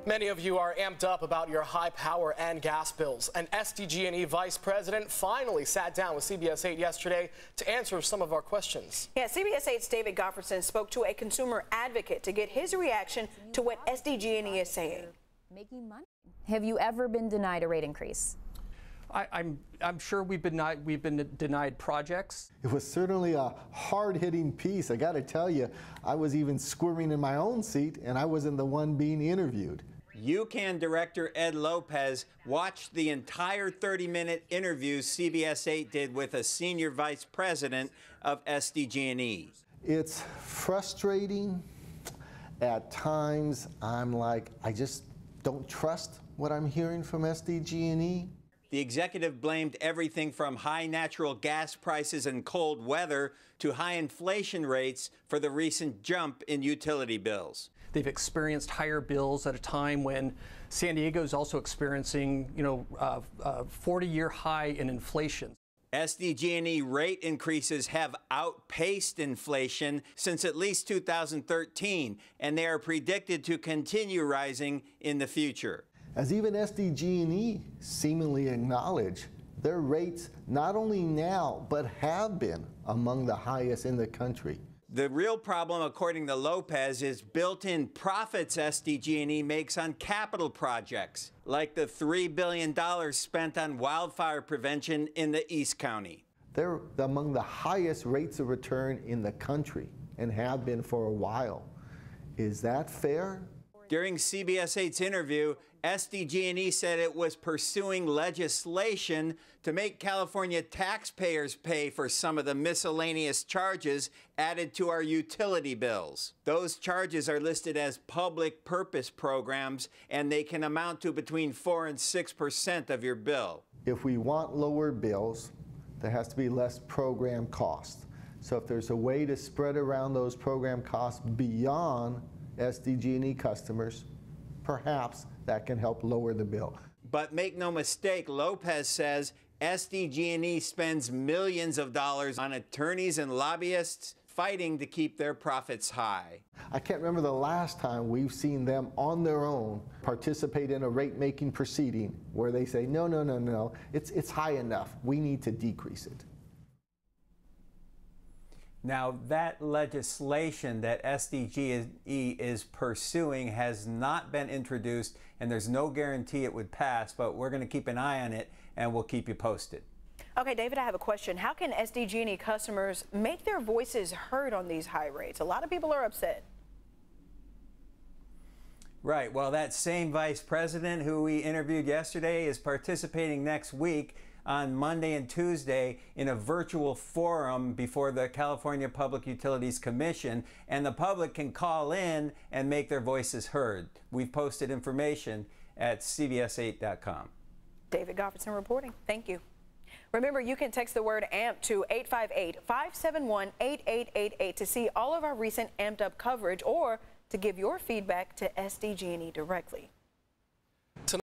Many of you are amped up about your high power and gas bills. An SDG&E vice president finally sat down with CBS 8 yesterday to answer some of our questions. Yeah, CBS 8's David Goffredson spoke to a consumer advocate to get his reaction to what SDG&E is saying. Making money. Have you ever been denied a rate increase? I'm sure we've been denied projects. It was certainly a hard-hitting piece. I got to tell you, I was even squirming in my own seat, and I wasn't the one being interviewed. UCAN Director Ed Lopez watched the entire 30-minute interview CBS 8 did with a senior vice president of SDG&E. It's frustrating. At times, I'm like, I just don't trust what I'm hearing from SDG&E. The executive blamed everything from high natural gas prices and cold weather to high inflation rates for the recent jump in utility bills. They've experienced higher bills at a time when San Diego is also experiencing, a 40-year high in inflation. SDG&E rate increases have outpaced inflation since at least 2013, and they are predicted to continue rising in the future. As even SDG&E seemingly acknowledge, their rates not only now, but have been among the highest in the country. The real problem, according to Lopez, is built-in profits SDG&E makes on capital projects, like the $3 billion spent on wildfire prevention in the East County. They're among the highest rates of return in the country and have been for a while. Is that fair? During CBS 8's interview, SDG&E said it was pursuing legislation to make California taxpayers pay for some of the miscellaneous charges added to our utility bills. Those charges are listed as public purpose programs, and they can amount to between 4% and 6% of your bill. If we want lower bills, there has to be less program cost. So if there's a way to spread around those program costs beyond SDG&E customers, perhaps that can help lower the bill. But make no mistake, Lopez says SDG&E spends millions of dollars on attorneys and lobbyists fighting to keep their profits high. I can't remember the last time we've seen them on their own participate in a rate-making proceeding where they say, no, it's high enough. We need to decrease it. Now, that legislation that SDG&E is pursuing has not been introduced, and there's no guarantee it would pass, but we're going to keep an eye on it, and we'll keep you posted. Okay, David, I have a question. How can SDG&E customers make their voices heard on these high rates? A lot of people are upset. Right. Well, that same vice president who we interviewed yesterday is participating next week on Monday and Tuesday in a virtual forum before the California Public Utilities Commission, and the public can call in and make their voices heard. We've posted information at cbs8.com. David Goffredson reporting. Thank you. Remember, you can text the word AMP to 858-571-8888 to see all of our recent amped up coverage or to give your feedback to SDG&E directly.